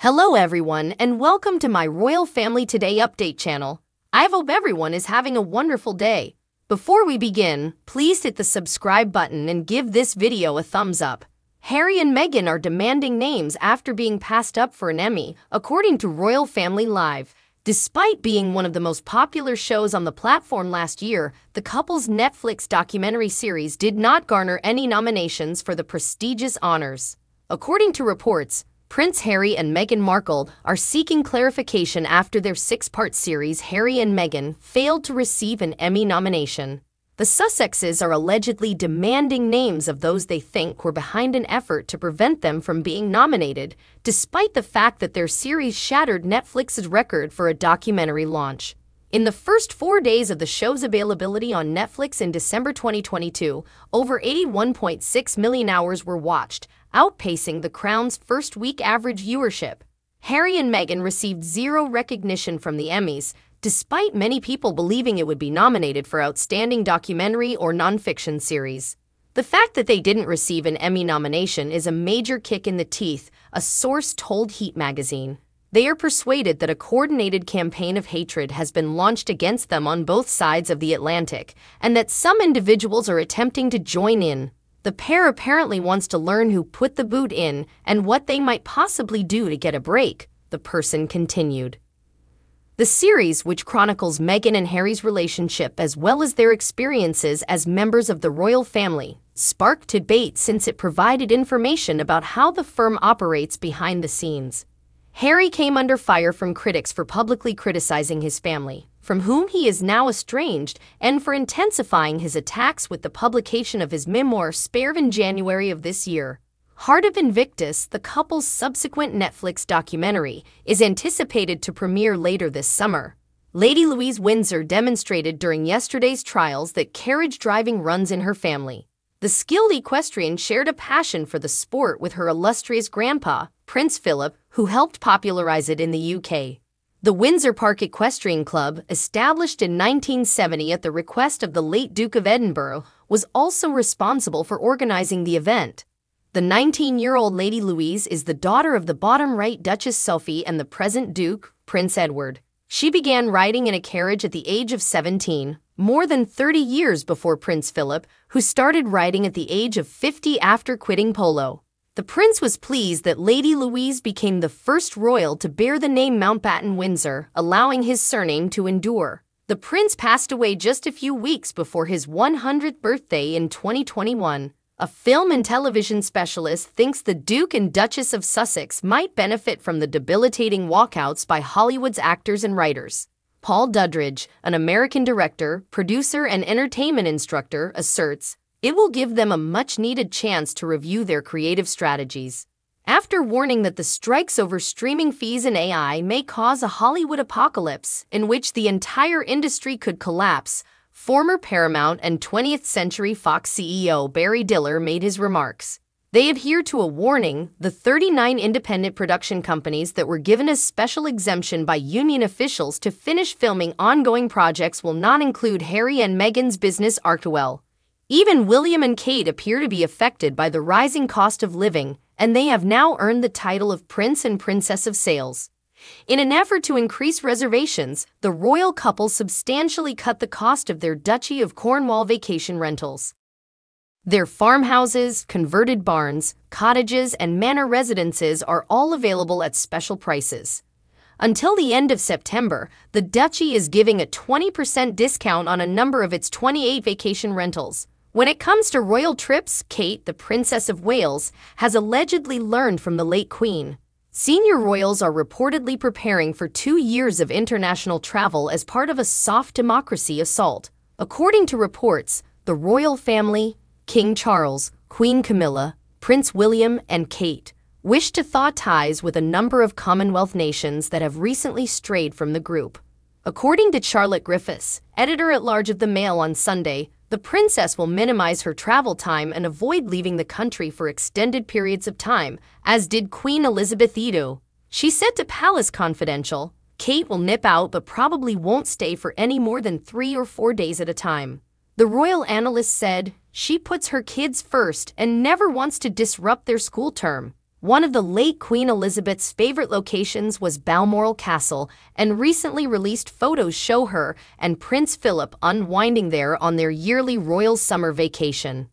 Hello everyone and welcome to my Royal Family Today update channel. I hope everyone is having a wonderful day. Before we begin, please hit the subscribe button and give this video a thumbs up. Harry and Meghan are demanding names after being passed up for an Emmy, according to Royal Family Live. Despite being one of the most popular shows on the platform last year, the couple's Netflix documentary series did not garner any nominations for the prestigious honors. According to reports, Prince Harry and Meghan Markle are seeking clarification after their six-part series Harry and Meghan failed to receive an Emmy nomination. The Sussexes are allegedly demanding names of those they think were behind an effort to prevent them from being nominated, despite the fact that their series shattered Netflix's record for a documentary launch. In the first 4 days of the show's availability on Netflix in December 2022, over 81.6 million hours were watched, outpacing The Crown's first-week average viewership. Harry and Meghan received zero recognition from the Emmys, despite many people believing it would be nominated for Outstanding Documentary or Nonfiction Series. The fact that they didn't receive an Emmy nomination is a major kick in the teeth, a source told Heat magazine. They are persuaded that a coordinated campaign of hatred has been launched against them on both sides of the Atlantic, and that some individuals are attempting to join in. The pair apparently wants to learn who put the boot in and what they might possibly do to get a break, the person continued. The series, which chronicles Meghan and Harry's relationship as well as their experiences as members of the royal family, sparked debate since it provided information about how the firm operates behind the scenes. Harry came under fire from critics for publicly criticizing his family, from whom he is now estranged, and for intensifying his attacks with the publication of his memoir Spare in January of this year. Heart of Invictus, the couple's subsequent Netflix documentary, is anticipated to premiere later this summer. Lady Louise Windsor demonstrated during yesterday's trials that carriage driving runs in her family. The skilled equestrian shared a passion for the sport with her illustrious grandpa, Prince Philip, who helped popularize it in the UK. The Windsor Park Equestrian Club, established in 1970 at the request of the late Duke of Edinburgh, was also responsible for organizing the event. The 19-year-old Lady Louise is the daughter of the bottom-right Duchess Sophie and the present Duke, Prince Edward. She began riding in a carriage at the age of 17, more than 30 years before Prince Philip, who started riding at the age of 50 after quitting polo. The prince was pleased that Lady Louise became the first royal to bear the name Mountbatten-Windsor, allowing his surname to endure. The prince passed away just a few weeks before his 100th birthday in 2021. A film and television specialist thinks the Duke and Duchess of Sussex might benefit from the debilitating walkouts by Hollywood's actors and writers. Paul Duddridge, an American director, producer, and entertainment instructor, asserts, it will give them a much-needed chance to review their creative strategies. After warning that the strikes over streaming fees and AI may cause a Hollywood apocalypse in which the entire industry could collapse, former Paramount and 20th Century Fox CEO Barry Diller made his remarks. They adhere to a warning: the 39 independent production companies that were given a special exemption by union officials to finish filming ongoing projects will not include Harry and Meghan's business Artwell. Even William and Kate appear to be affected by the rising cost of living, and they have now earned the title of Prince and Princess of Sales. In an effort to increase reservations, the royal couple substantially cut the cost of their Duchy of Cornwall vacation rentals. Their farmhouses, converted barns, cottages, and manor residences are all available at special prices. Until the end of September, the Duchy is giving a 20% discount on a number of its 28 vacation rentals. When it comes to royal trips, Kate, the Princess of Wales, has allegedly learned from the late Queen. Senior royals are reportedly preparing for 2 years of international travel as part of a soft democracy assault. According to reports, the royal family, King Charles, Queen Camilla, Prince William, and Kate, wish to thaw ties with a number of Commonwealth nations that have recently strayed from the group. According to Charlotte Griffiths, editor-at-large of the Mail on Sunday, the princess will minimize her travel time and avoid leaving the country for extended periods of time, as did Queen Elizabeth II. She said to Palace Confidential, Kate will nip out but probably won't stay for any more than 3 or 4 days at a time. The royal analyst said, she puts her kids first and never wants to disrupt their school term. One of the late Queen Elizabeth's favorite locations was Balmoral Castle, and recently released photos show her and Prince Philip unwinding there on their yearly royal summer vacation.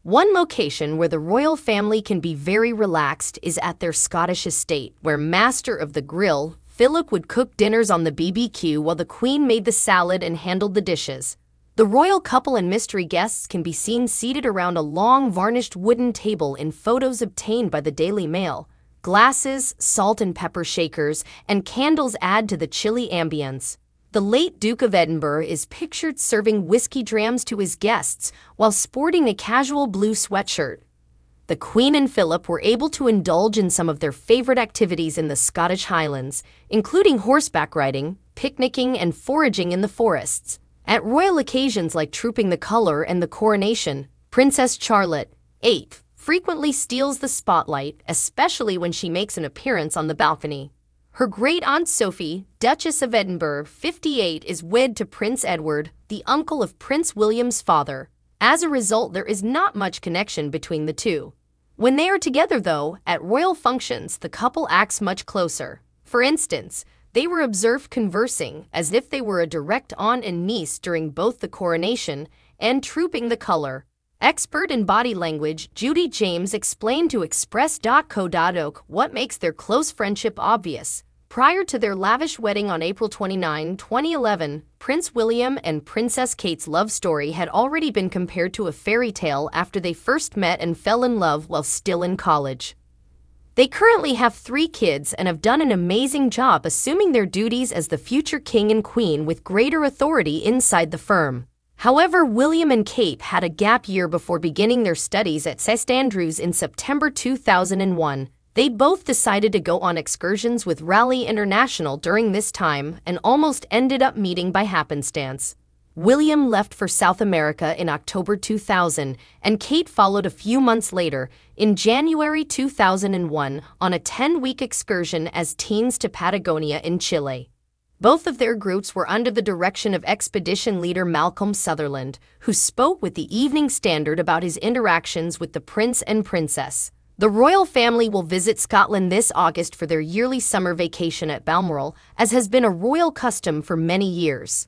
One location where the royal family can be very relaxed is at their Scottish estate, where Master of the Grill, Philip would cook dinners on the BBQ while the Queen made the salad and handled the dishes. The royal couple and mystery guests can be seen seated around a long varnished wooden table in photos obtained by the Daily Mail. Glasses, salt and pepper shakers, and candles add to the chilly ambience. The late Duke of Edinburgh is pictured serving whiskey drams to his guests while sporting a casual blue sweatshirt. The Queen and Philip were able to indulge in some of their favorite activities in the Scottish Highlands, including horseback riding, picnicking, and foraging in the forests. At royal occasions like Trooping the Colour and the coronation, Princess Charlotte, 8, frequently steals the spotlight, especially when she makes an appearance on the balcony. Her great-aunt Sophie, Duchess of Edinburgh, 58, is wed to Prince Edward, the uncle of Prince William's father. As a result, there is not much connection between the two. When they are together, though, at royal functions, the couple acts much closer. For instance, they were observed conversing as if they were a direct aunt and niece during both the coronation and Trooping the Colour. Expert in body language, Judy James explained to Express.co.uk what makes their close friendship obvious. Prior to their lavish wedding on April 29, 2011, Prince William and Princess Kate's love story had already been compared to a fairy tale after they first met and fell in love while still in college. They currently have 3 kids and have done an amazing job assuming their duties as the future king and queen with greater authority inside the firm. However, William and Kate had a gap year before beginning their studies at St Andrews in September 2001. They both decided to go on excursions with Raleigh International during this time and almost ended up meeting by happenstance. William left for South America in October 2000, and Kate followed a few months later, in January 2001, on a 10-week excursion as teens to Patagonia in Chile. Both of their groups were under the direction of expedition leader Malcolm Sutherland, who spoke with the Evening Standard about his interactions with the prince and princess. The royal family will visit Scotland this August for their yearly summer vacation at Balmoral, as has been a royal custom for many years.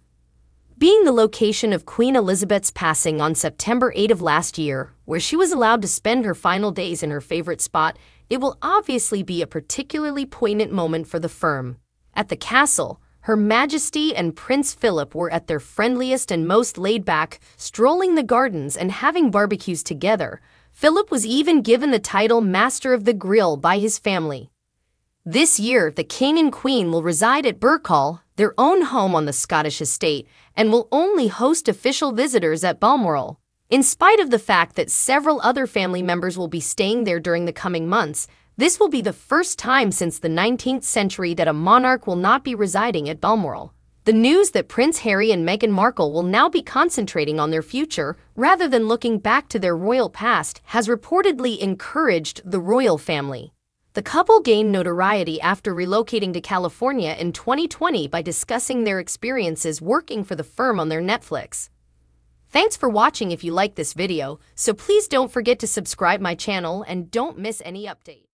Being the location of Queen Elizabeth's passing on September 8 of last year, where she was allowed to spend her final days in her favorite spot, it will obviously be a particularly poignant moment for the firm. At the castle, Her Majesty and Prince Philip were at their friendliest and most laid-back, strolling the gardens and having barbecues together. Philip was even given the title Master of the Grill by his family. This year, the King and Queen will reside at Birkhall, their own home on the Scottish estate, and will only host official visitors at Balmoral. In spite of the fact that several other family members will be staying there during the coming months, this will be the first time since the 19th century that a monarch will not be residing at Balmoral. The news that Prince Harry and Meghan Markle will now be concentrating on their future rather than looking back to their royal past has reportedly encouraged the royal family. The couple gained notoriety after relocating to California in 2020 by discussing their experiences working for the firm on their Netflix. Thanks for watching. If you like this video, so please don't forget to subscribe my channel and don't miss any update.